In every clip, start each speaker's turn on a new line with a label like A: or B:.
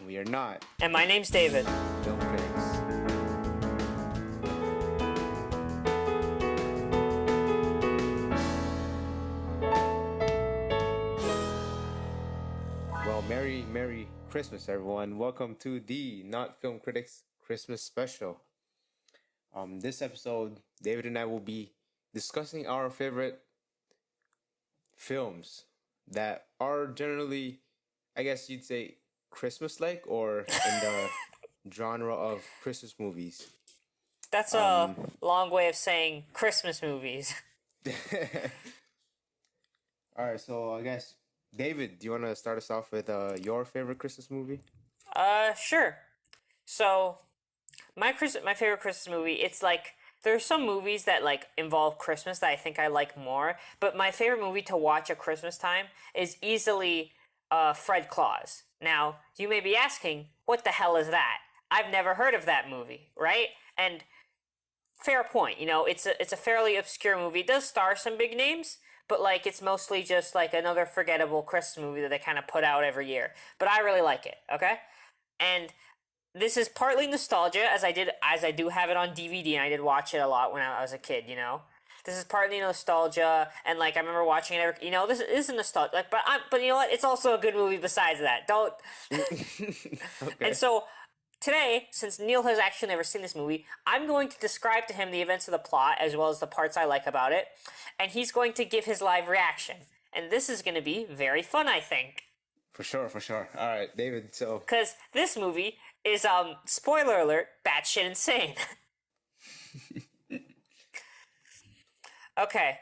A: We are not
B: And my name's David.
A: film critics. Well, Merry Christmas, everyone. Welcome to the Not Film Critics Christmas special. This episode, David and I will be discussing our favorite films that are generally, I guess you'd say, Christmas-like or in the genre of Christmas movies.
B: That's a long way of saying Christmas movies.
A: All right, so I guess David, do you want to start us off with your favorite Christmas movie?
B: Sure. So, my favorite Christmas movie, it's like there are some movies that like involve Christmas that I think I like more, but my favorite movie to watch at Christmas time is easily Fred Claus. Now, you may be asking, what the hell is that? I've never heard of that movie, right? And fair point, it's a fairly obscure movie. It does star some big names, but like it's mostly just like another forgettable Christmas movie that they kind of put out every year. But I really like it, okay? And this is partly nostalgia, as I do have it on DVD, and I did watch it a lot when I was a kid. This is partly nostalgia, and like I remember watching it. This is nostalgia. Like, but you know what? It's also a good movie. Besides that, don't.
A: Okay.
B: And so today, since Neil has actually never seen this movie, I'm going to describe to him the events of the plot as well as the parts I like about it, and he's going to give his live reaction. And this is going to be very fun, I think.
A: For sure. All right, David, so...
B: Because this movie is, spoiler alert, batshit insane. Okay.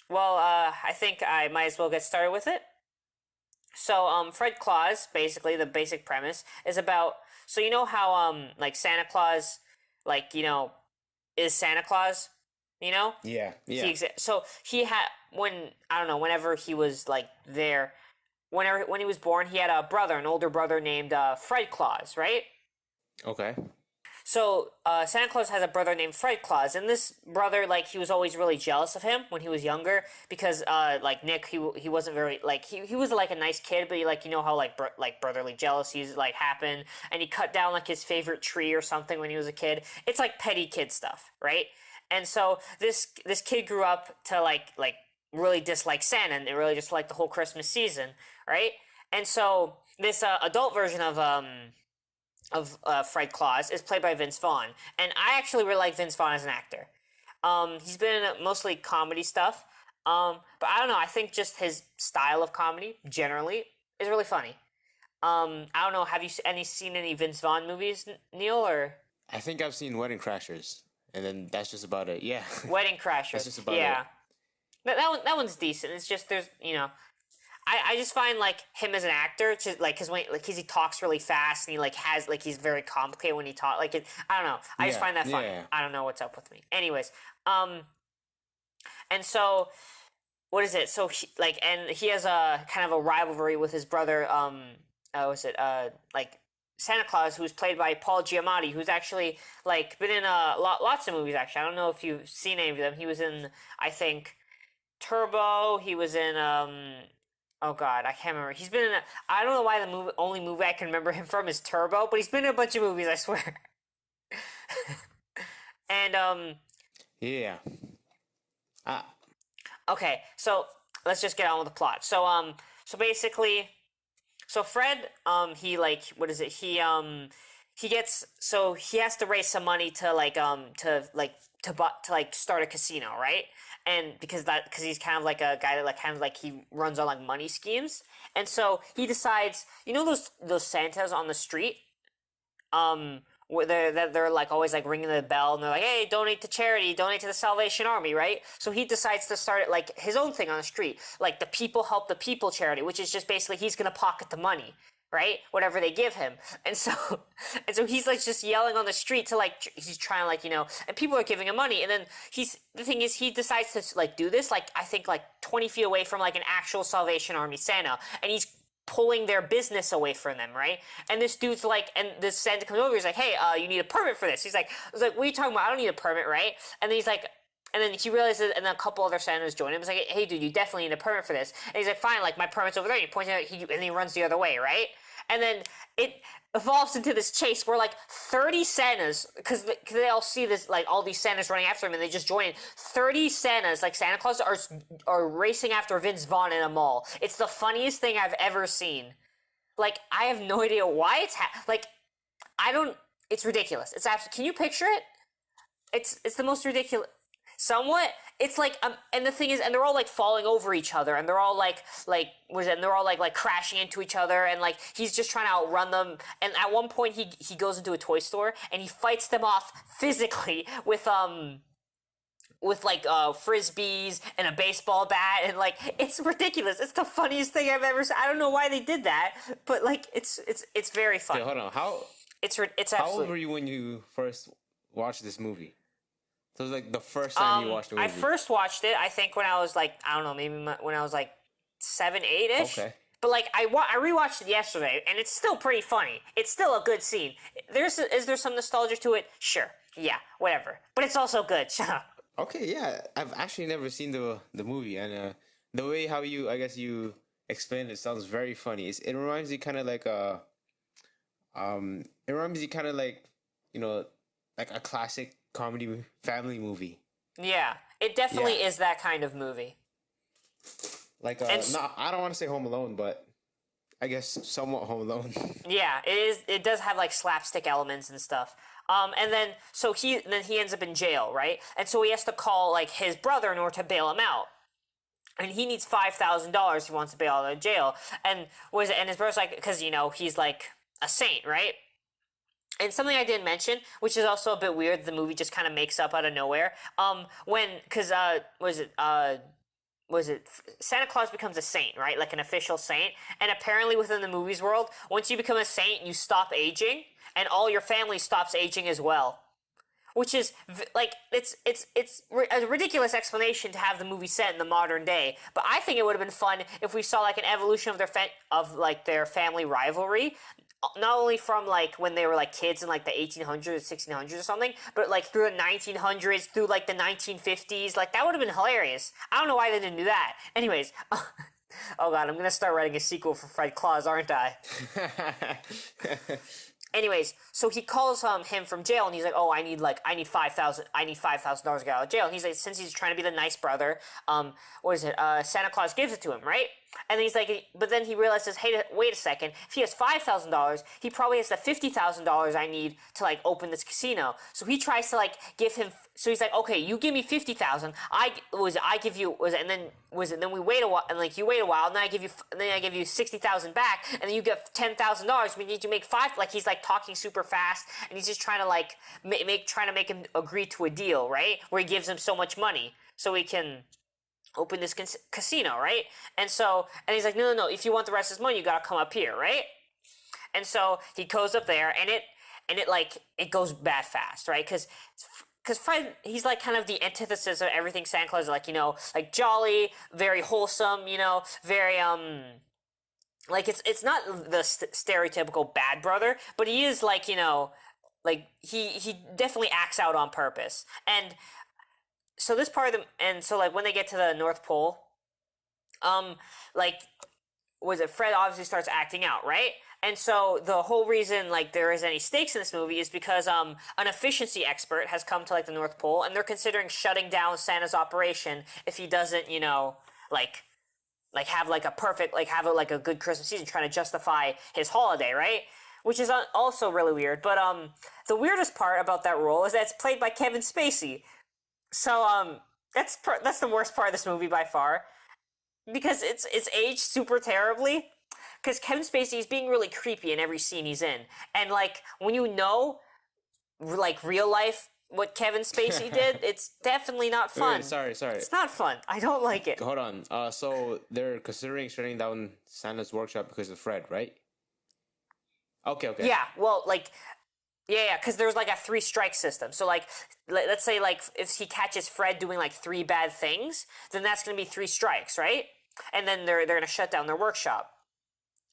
B: Well, I think I might as well get started with it. So, Fred Claus, basically, the basic premise is about... So, you know how, like, Santa Claus, like, is Santa Claus?
A: Yeah.
B: So, he had... whenever he was, like, there... When he was born, he had a brother, an older brother named Fred Claus, right?
A: Okay.
B: So Santa Claus has a brother named Fred Claus, and this brother, like, he was always really jealous of him when he was younger because, like, Nick, he wasn't very, like, he was, like, a nice kid, but, like, how, like, brotherly jealousies, like, happen, and he cut down, like, his favorite tree or something when he was a kid. It's, like, petty kid stuff, right? And so this kid grew up to, like, really dislike Santa and really just like the whole Christmas season, right? And so this adult version of Fred Claus is played by Vince Vaughn, and I actually really like Vince Vaughn as an actor. He's been in mostly comedy stuff, but I don't know. I think just his style of comedy generally is really funny. I don't know. Have you seen any Vince Vaughn movies, Neil? Or
A: I think I've seen Wedding Crashers, and then that's just about it. Yeah.
B: Wedding Crashers?
A: That's just about
B: yeah.
A: it.
B: That one's decent. It's just there's I just find like him as an actor just like because he talks really fast and he like has like he's very complicated when he talks like I don't know. I just find that funny.
A: Yeah.
B: I don't know what's up with me. Anyways, and so what is it? So he has a kind of a rivalry with his brother. Like Santa Claus, who's played by Paul Giamatti, who's actually like been in lots of movies. Actually, I don't know if you've seen any of them. He was in, I think, Turbo. He was in oh god, I can't remember. He's been in I don't know why the only movie I can remember him from is Turbo, but he's been in a bunch of movies, I swear. And
A: Yeah.
B: okay, so let's just get on with the plot. So basically, so Fred he like what is it? He gets so he has to raise some money to start a casino, right? And because he's kind of like a guy that like kind of like he runs on like money schemes, and so he decides, those Santas on the street, where they're like always like ringing the bell and they're like, hey, donate to charity, donate to the Salvation Army, right? So he decides to start it like his own thing on the street, like the People Help the People charity, which is just basically he's gonna pocket the money, right? Whatever they give him. And so he's like just yelling on the street to like, he's trying like, and people are giving him money. And then the thing is he decides to like do this, like I think like 20 feet away from like an actual Salvation Army Santa. And he's pulling their business away from them, right? And this dude's like, and this Santa comes over, he's like, hey, you need a permit for this. I was like, what are you talking about? I don't need a permit, right? And then he's like, and then he realizes, and then a couple other Santas join him. He's like, hey, dude, you definitely need a permit for this. And he's like, fine, like, my permit's over there. And he points out, and he runs the other way, right? and then it evolves into this chase where like 30 Santas, because they all see this, like all these Santas running after him, and they just join in. 30 Santas, like Santa Claus, are racing after Vince Vaughn in a mall. It's the funniest thing I've ever seen. Like, I have no idea why like, I don't. It's ridiculous. It's absolutely. Can you picture it? It's the most ridiculous. Somewhat. It's like and the thing is, and they're all like falling over each other, and they're all and they're all like crashing into each other, and like he's just trying to outrun them. And at one point, he goes into a toy store and he fights them off physically with frisbees and a baseball bat, and like it's ridiculous. It's the funniest thing I've ever seen. I don't know why they did that, but like it's very funny.
A: Okay, hold on.
B: It's
A: How
B: absolutely.
A: old were you when you first watched this movie? So it was like the first time you watched the movie.
B: I first watched it, I think, when I was like, I don't know, maybe when I was like 7, 8-ish.
A: Okay.
B: But like I rewatched it yesterday, and it's still pretty funny. It's still a good scene. Is there some nostalgia to it? Sure. Yeah. Whatever. But it's also good. Shut up.
A: Okay, yeah. I've actually never seen the movie, and the way how you explain it sounds very funny. It reminds you kind of like it reminds you kind of like, like a classic comedy family movie.
B: Yeah. It definitely
A: Yeah.
B: is that kind of movie.
A: Like
B: And
A: I don't want to say Home Alone, but I guess somewhat Home Alone.
B: Yeah, it is. It does have like slapstick elements and stuff. And then he ends up in jail, right? And so he has to call like his brother in order to bail him out. And he needs $5,000. He wants to bail out of jail. And his brother's like, because he's like a saint, right? And something I didn't mention, which is also a bit weird, the movie just kind of makes up out of nowhere. Santa Claus becomes a saint, right? Like an official saint. And apparently within the movies world, once you become a saint, you stop aging, and all your family stops aging as well. Which is like it's a ridiculous explanation to have the movie set in the modern day. But I think it would have been fun if we saw like an evolution of their family rivalry, not only from like when they were like kids in like the 1800s, 1600s or something, but like through the 1900s, through like the 1950s. Like that would have been hilarious. I don't know why they didn't do that. Anyways, oh god, I'm gonna start writing a sequel for Fred Claus, aren't I? Anyways, so he calls him from jail, and he's like, "Oh, I need $5,000 to get out of jail." And he's like, since he's trying to be the nice brother, Santa Claus gives it to him, right? And then he's like, but then he realizes, hey, wait a second. If he has $5,000, he probably has the $50,000 I need to like open this casino. So he tries to like give him. So he's like, okay, you give me $50,000. And then we wait a while, and like you wait a while, and then I give you $60,000 back, and then you get $10,000. We need to make five. Like he's like talking super fast, and he's just trying to like trying to make him agree to a deal, right? Where he gives him so much money so he can open this casino, right? And he's like, no, if you want the rest of his money, you gotta come up here, right? And so he goes up there, and it goes bad fast, right? Because Fred, he's like kind of the antithesis of everything Santa Claus is, like, like jolly, very wholesome, very like it's not the stereotypical bad brother, but he is like, like he definitely acts out on purpose. And so this part of them, and so like when they get to the North Pole, Fred obviously starts acting out, right? And so the whole reason like there is any stakes in this movie is because an efficiency expert has come to like the North Pole, and they're considering shutting down Santa's operation if he doesn't, have like a perfect, like have a good Christmas season, trying to justify his holiday, right? Which is also really weird. But the weirdest part about that role is that it's played by Kevin Spacey. So that's the worst part of this movie by far, because it's aged super terribly. Because Kevin Spacey is being really creepy in every scene he's in, and like when like real life what Kevin Spacey did, it's definitely not fun.
A: Wait, sorry.
B: It's not fun. I don't like it.
A: Hold on. So they're considering shutting down Santa's workshop because of Fred, right? Okay.
B: Yeah. Well, like. Yeah, because there's like a 3-strike system. So like, let's say like if he catches Fred doing like 3 bad things, then that's gonna be 3 strikes, right? And then they're gonna shut down their workshop.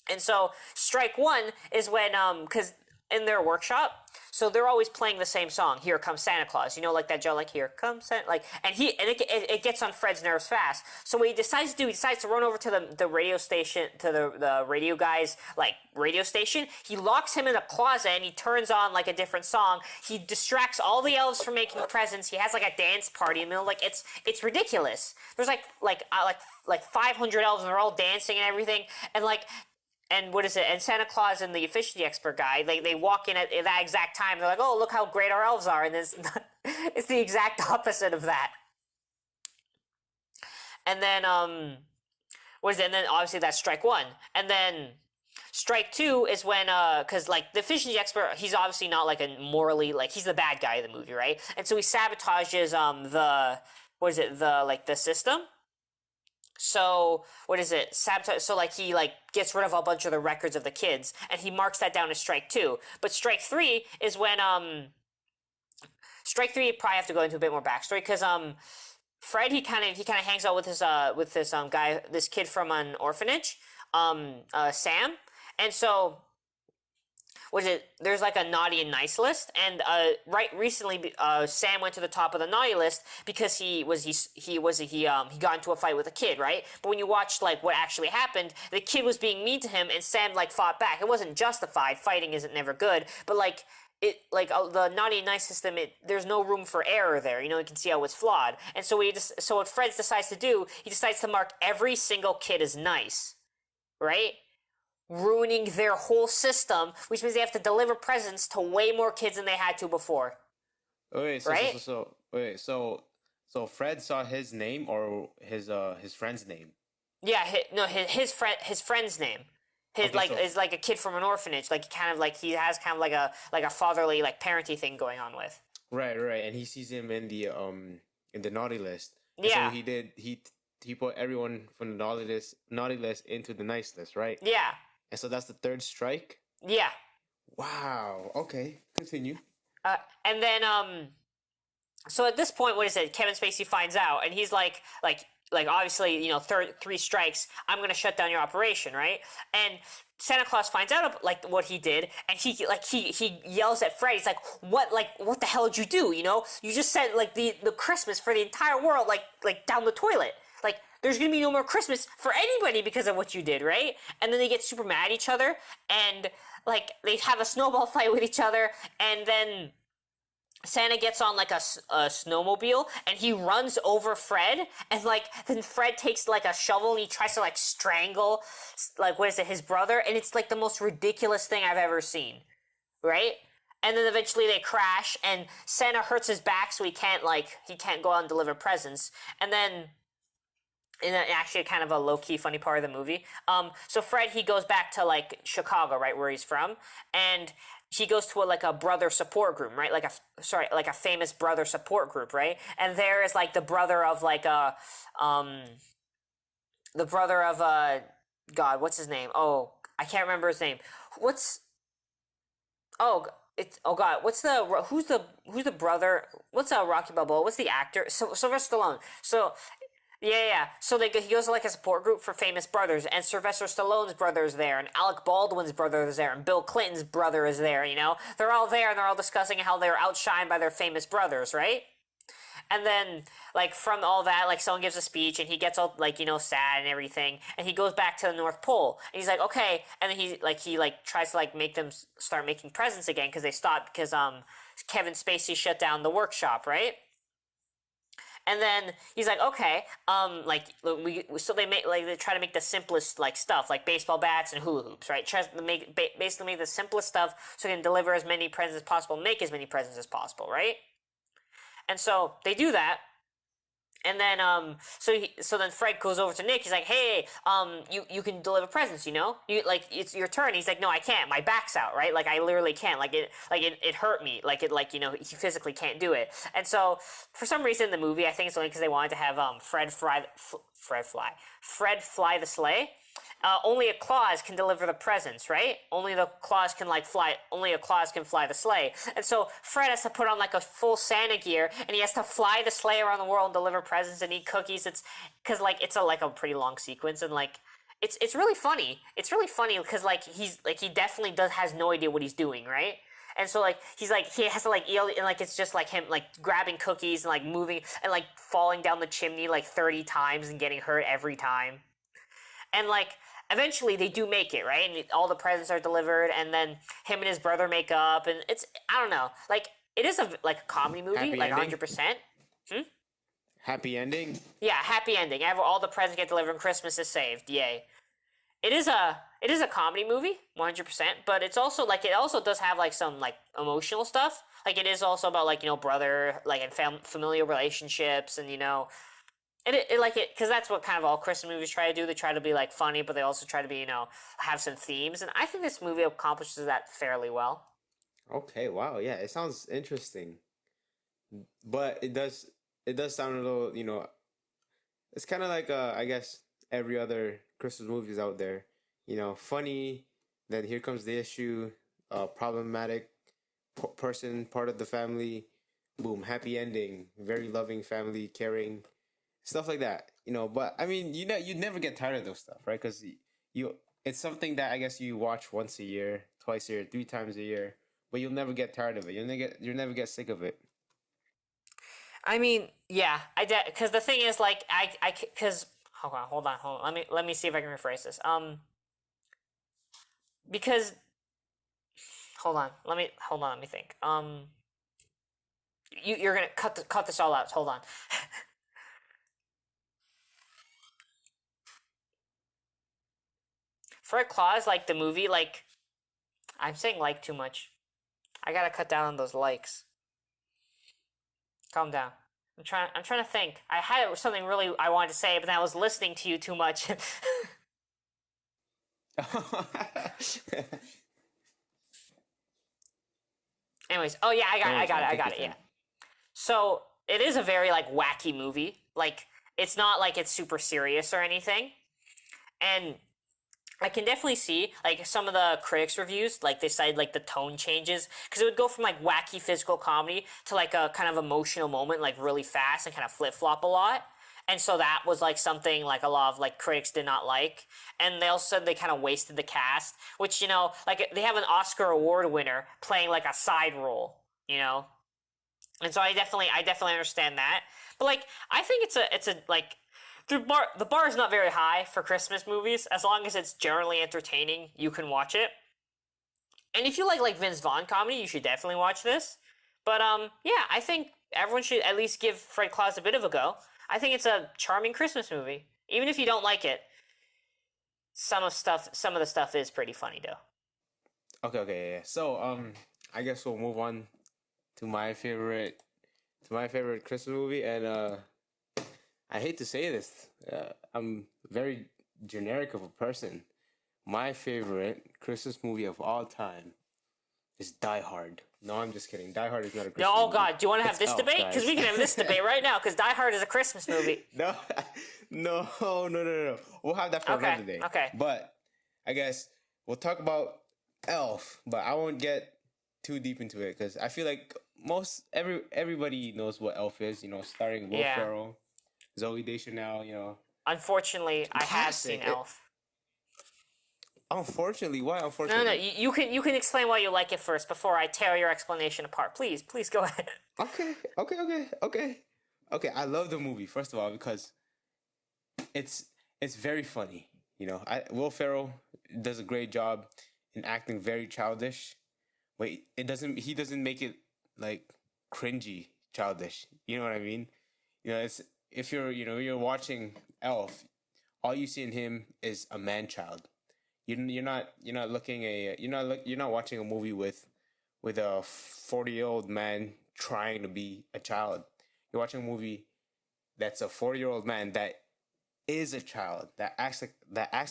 B: And so strike 1 is when because in their workshop, So they're always playing the same song. Here comes Santa Claus. You know, like that Joe, like here comes Santa, like, and it gets on Fred's nerves fast. So what he decides to do, he decides to run over to the radio station, to the radio guy's like radio station. He locks him in a closet and he turns on like a different song. He distracts all the elves from making presents. He has like a dance party in the middle. Like it's ridiculous. There's like 500 elves and they're all dancing and everything. And like, and what is it? And Santa Claus and the efficiency expert guy, they walk in at that exact time. They're like, "Oh, look how great our elves are," and it's the exact opposite of that. And then what is it? And then obviously that's strike one, and then strike two is when because like the efficiency expert, he's obviously not like a morally, like he's the bad guy of the movie, right? And so he sabotages the what is it, the system. So what is it? Sabotage. So like he like gets rid of a bunch of the records of the kids, and he marks that down as strike two. But strike three is when strike three, you probably have to go into a bit more backstory because Fred, he kind of hangs out with this guy, this kid from an orphanage, Sam, and so what is it? There's like a naughty and nice list, and right recently, Sam went to the top of the naughty list because he got into a fight with a kid, right? But when you watched like what actually happened, the kid was being mean to him, and Sam like fought back. It wasn't justified. Fighting isn't never good, but like it like the naughty and nice system, there's no room for error there. You know, you can see how it's flawed. And so so what Fred decides to do, he decides to mark every single kid as nice, right? Ruining their whole system, which means they have to deliver presents to way more kids than they had to before.
A: Okay, so
B: right?
A: so Fred saw his name or his friend's name.
B: Yeah, his friend's name. His
A: Okay,
B: is like a kid from an orphanage. Like kind of like he has kind of like a fatherly like parenty thing going on with.
A: right, and he sees him in the naughty list. And
B: Yeah.
A: So he put everyone from the naughty list into the nice list, right?
B: Yeah.
A: And so that's the third strike.
B: Yeah.
A: Wow. Okay. Continue.
B: And then so at this point, what is it? Kevin Spacey finds out, and he's like obviously, you know, three strikes, I'm gonna shut down your operation, right? And Santa Claus finds out like what he did, and he yells at Fred. He's what the hell did you do? You know, you just sent like the Christmas for the entire world like down the toilet. Like there's gonna be no more Christmas for anybody because of what you did, right? And then they get super mad at each other, and like they have a snowball fight with each other, and then Santa gets on like a snowmobile and he runs over Fred, and like then Fred takes like a shovel and he tries to like strangle like what is it, his brother, and it's like the most ridiculous thing I've ever seen, right? And then eventually they crash and Santa hurts his back so he can't go out and deliver presents, and then in actually kind of a low-key funny part of the movie, so Fred, he goes back to like Chicago, right, where he's from, and he goes to a brother support group, right? Like a famous brother support group, right? And there is like the brother of God, what's his name? Oh, I can't remember his name. What's who's the brother? What's Rocky Balboa? What's the actor? Sylvester Stallone. So yeah. So he goes to like a support group for famous brothers, and Sylvester Stallone's brother is there, and Alec Baldwin's brother is there, and Bill Clinton's brother is there. You know, they're all there, and they're all discussing how they're outshined by their famous brothers, right? And then, like, from all that, like, someone gives a speech, and he gets all, like, you know, sad and everything, and he goes back to the North Pole, and he's like, okay, and then he tries to, like, make them start making presents again, because they stopped, because, Kevin Spacey shut down the workshop, right? And then he's like, okay, so they try to make the simplest like stuff, like baseball bats and hula hoops, right? Tries to basically make the simplest stuff so they can deliver as many presents as possible, make as many presents as possible, right? And so they do that. And then so then Fred goes over to Nick. He's like, "Hey, you can deliver presents, you know? It's your turn." He's like, "No, I can't. My back's out, right? Like I literally can't. It hurt me. You know, he physically can't do it." And so for some reason in the movie, I think it's only because they wanted to have Fred fly the sleigh. Only a Claus can deliver the presents, right? Only a Claus can fly the sleigh. And so Fred has to put on like a full Santa gear, and he has to fly the sleigh around the world and deliver presents and eat cookies. It's because like it's a pretty long sequence, and like it's really funny. It's really funny because like he definitely has no idea what he's doing, right? and so like he has to like and like it's just like him like grabbing cookies and like moving and like falling down the chimney like 30 times and getting hurt every time. And like eventually they do make it, right? And all the presents are delivered, and then him and his brother make up, and it's I don't know, like it is a like a comedy movie,
A: Happy
B: like
A: ending.
B: 100%.
A: Happy ending.
B: Yeah, happy ending. All the presents get delivered, and Christmas is saved. Yay! It is a comedy movie, 100%. But it's also like it also does have like some like emotional stuff. Like it is also about like brother like and familial relationships, and it like it because that's what kind of all Christmas movies try to do. They try to be like funny, but they also try to be have some themes, and I think this movie accomplishes that fairly well.
A: Okay, wow, yeah, it sounds interesting, but it does sound a little, it's kind of like I guess every other Christmas movies out there, funny. Then here comes the issue, problematic person, part of the family, boom, happy ending, very loving family, caring, stuff like that. But I mean, you never get tired of those stuff, right? Because you it's something that I guess you watch once a year, twice a year, 3 times a year, but you'll never get tired of it. You'll never get sick of it.
B: I mean, yeah, because the thing is like because hold on. Let me see if I can rephrase this. Because hold on, let me think. You're gonna cut this all out. Hold on. Fred Claus, like the movie, like I'm saying like too much. I gotta cut down on those likes. Calm down. I'm trying to think. I had something really I wanted to say, but then I was listening to you too much. Anyways, oh yeah, I
A: No
B: got it, I
A: worries,
B: got
A: man.
B: it, I
A: Take
B: got
A: your
B: it. Yeah.
A: time.
B: So it is a very like wacky movie. Like it's not like it's super serious or anything. And I can definitely see like some of the critics reviews, like they cited like the tone changes because it would go from like wacky physical comedy to like a kind of emotional moment, like really fast and kind of flip flop a lot. And so that was like something like a lot of like critics did not like. And they also said they kind of wasted the cast, which like they have an Oscar award winner playing like a side role, you know. And so I definitely understand that. But like I think it's a like the bar is not very high for Christmas movies. As long as it's generally entertaining, you can watch it. And if you like Vince Vaughn comedy, you should definitely watch this. But yeah, I think everyone should at least give Fred Claus a bit of a go. I think it's a charming Christmas movie. Even if you don't like it, some of the stuff is pretty funny though.
A: Okay, okay, yeah. So, I guess we'll move on to my favorite Christmas movie, and I hate to say this, I'm very generic of a person. My favorite Christmas movie of all time is Die Hard. No, I'm just kidding. Die Hard is not a
B: No,
A: Christmas
B: oh
A: movie.
B: God, do you want to have
A: It's
B: this
A: Elf,
B: debate? Because
A: guys.
B: we can have this debate right now. Because Die Hard is a Christmas movie.
A: No, no, no, no, no. We'll have that for
B: Okay,
A: another day.
B: okay.
A: But I guess we'll talk about Elf, but I won't get too deep into it because I feel like everybody knows what Elf is. Starring Will
B: Yeah.
A: Ferrell, Zoe Deschanel.
B: Unfortunately, I have seen
A: Classic.
B: Elf.
A: Unfortunately, why?
B: No,
A: Unfortunately.
B: no, you can explain why you like it first before I tear your explanation apart. Please go ahead.
A: Okay, okay, okay, okay, okay. I love the movie first of all because it's it's very funny. Will Ferrell does a great job in acting very childish. Wait, he doesn't make it like cringy childish. You know what I mean? It's if you're watching Elf, all you see in him is a man child. You're not looking you're not watching a movie with a 40-year-old man trying to be a child. You're watching a movie that's a 40-year-old man that is a child that acts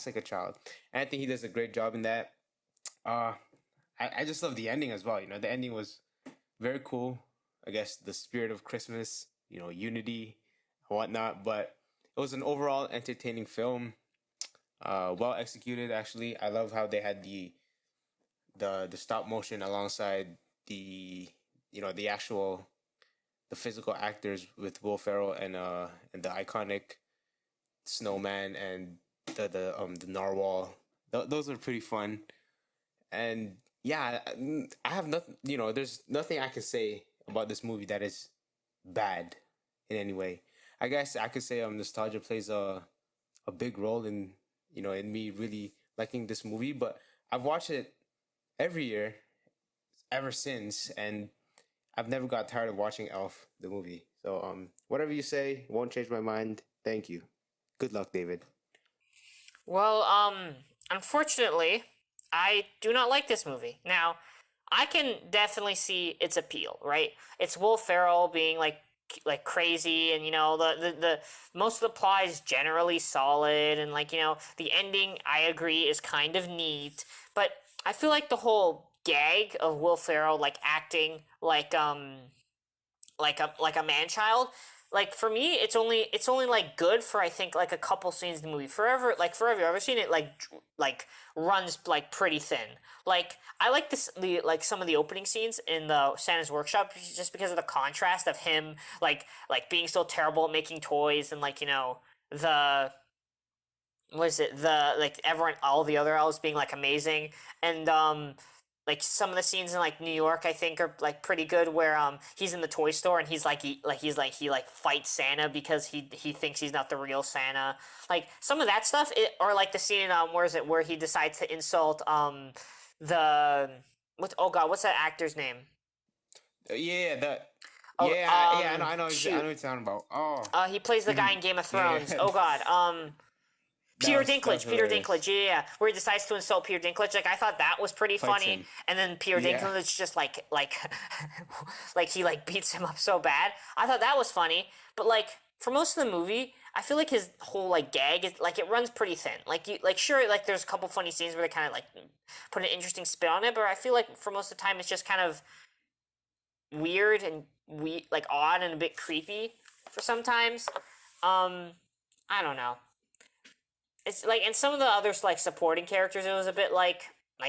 A: like a child. And I think he does a great job in that. Uh, I just love the ending as well. The ending was very cool. I guess the spirit of Christmas, unity, and whatnot. But it was an overall entertaining film. Well executed, actually. I love how they had the stop motion alongside the actual the physical actors with Will Ferrell and the iconic snowman and the narwhal. Those are pretty fun. And yeah, I have nothing. There's nothing I can say about this movie that is bad in any way. I guess I could say nostalgia plays a big role in in me really liking this movie. But I've watched it every year ever since, and I've never got tired of watching Elf the movie. So whatever you say won't change my mind. Thank you. Good luck, David.
B: Well, unfortunately, I do not like this movie. Now, I can definitely see its appeal, right? It's Will Ferrell being like crazy, and the most of the plot is generally solid, and the ending I agree is kind of neat, but I feel like the whole gag of Will Ferrell like acting like a man child, like for me it's only like good for I think like a couple scenes in the movie. Forever I've ever seen it like runs like pretty thin. Like I like the like some of the opening scenes in the Santa's workshop just because of the contrast of him like being so terrible at making toys, and the what is it, the like everyone, all the other elves being like amazing, and like some of the scenes in like New York I think are like pretty good, where he's in the toy store and he fights Santa because he thinks he's not the real Santa. Like some of that stuff, or like the scene in where is it, where he decides to insult the oh god, what's that actor's name?
A: Yeah, that.
B: Oh,
A: Yeah. I know. I know
B: shoot.
A: what you're talking about. Oh,
B: He plays the guy in Game of Thrones.
A: yeah.
B: Oh god. Peter
A: That was
B: Dinklage, Peter
A: hilarious.
B: Dinklage, yeah, where he decides to insult Peter Dinklage. Like I thought that was pretty
A: Fights
B: funny,
A: him.
B: and then Peter
A: Yeah.
B: Dinklage just like like he like beats him up so bad. I thought that was funny, but like for most of the movie, I feel like his whole like gag is like it runs pretty thin. Sure, like there's a couple funny scenes where they kind of like put an interesting spin on it, but I feel like for most of the time it's just kind of weird and like odd and a bit creepy for sometimes. I don't know. It's like, and some of the others like supporting characters, it was a bit like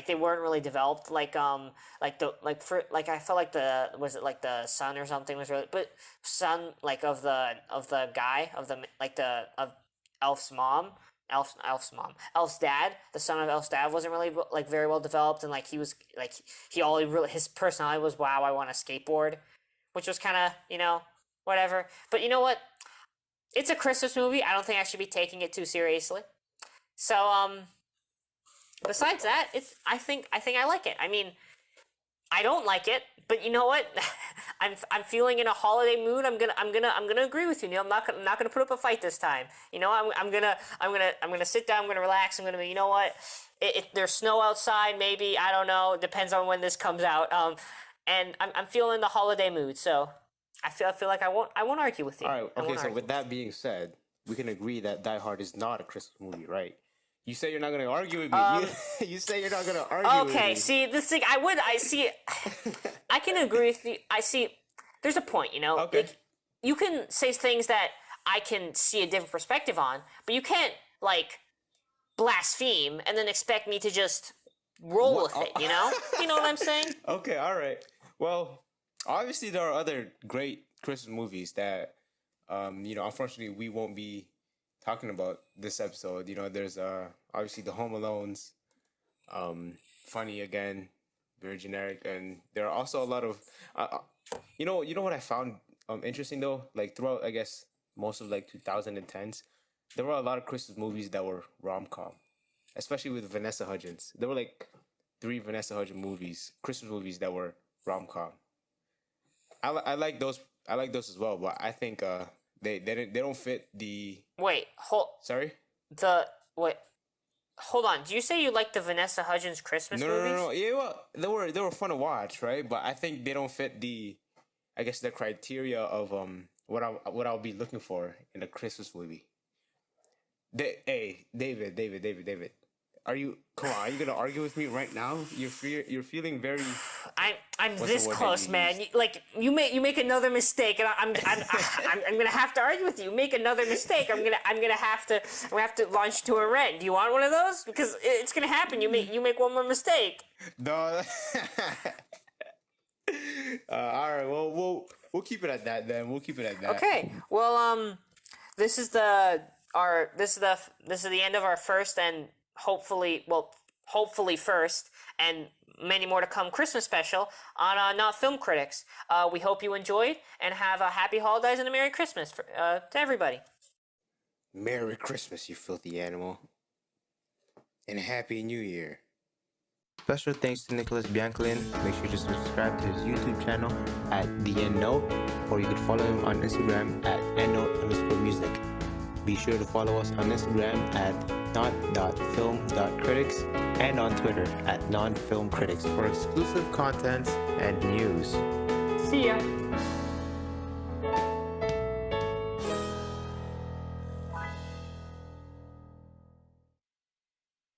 B: they weren't really developed. Like the like for like I felt like the was it like the son or something was really, but son like of the guy of the like the of Elf's mom. Elf's mom, Elf's dad, the son of Elf's dad wasn't really like very well developed, and like he was like he all really his personality was, wow, I want to skateboard, which was kind of whatever. But you know what? It's a Christmas movie. I don't think I should be taking it too seriously. So besides that, I think I like it. I mean, I don't like it, but you know what? I'm feeling in a holiday mood. I'm gonna agree with you, Neil. I'm not gonna put up a fight this time. I'm gonna sit down. I'm gonna relax. I'm gonna be, you know what? There's snow outside. Maybe, I don't know. Depends on when this comes out. And I'm feeling the holiday mood. So I feel like I won't argue with you.
A: All right.
B: I
A: Okay.
B: won't
A: So
B: argue
A: with
B: with you.
A: that being said, we can agree that Die Hard is not a Christmas movie, right? You say you're not gonna argue with me. You say you're not gonna argue with
B: Okay,
A: me.
B: see, this thing, I see, I can agree with you. I see, there's a point,
A: Okay.
B: like, you can say things that I can see a different perspective on, but you can't, like, blaspheme and then expect me to just roll with it, you know? You know what I'm saying?
A: Okay. All right. Well, obviously there are other great Christmas movies that, unfortunately we won't be talking about this episode. There's obviously the Home Alones, funny again, very generic, and there are also a lot of, you know what I found interesting though, like throughout I guess most of like 2010s, there were a lot of Christmas movies that were rom com, especially with Vanessa Hudgens. There were like three Vanessa Hudgens movies, Christmas movies that were rom com. I like those. I like those as well, but I think they don't fit the.
B: Wait,
A: Sorry.
B: wait, hold on. Do you say you like the Vanessa Hudgens Christmas
A: No, no,
B: movies?
A: no, no. Yeah, well, they were fun to watch, right? But I think they don't fit the, I guess, the criteria of what I'll be looking for in a Christmas movie. Hey, David. Are you? Come on, are you gonna argue with me right now? You're feeling very.
B: I'm
A: What's the
B: this
A: word that
B: close,
A: you
B: man.
A: used?
B: You make another mistake, and I'm gonna have to argue with you. Make another mistake, I'm gonna have to launch to a rant. Do you want one of those? Because it's gonna happen. You make one more mistake.
A: No. All right. Well, we'll keep it at that then. We'll keep it at that.
B: Okay. Well, this is the end of our first and hopefully first and many more to come Christmas special on Not Film Critics. We hope you enjoyed and have a happy holidays and a Merry Christmas to everybody.
A: Merry Christmas, you filthy animal. And Happy New Year. Special thanks to Nicholas Biancalin. Make sure to subscribe to his YouTube channel at The End Note, or you can follow him on Instagram at endnote_music. Be sure to follow us on Instagram at not.film.critics and on Twitter at nonfilmcritics for exclusive content and news.
B: See ya.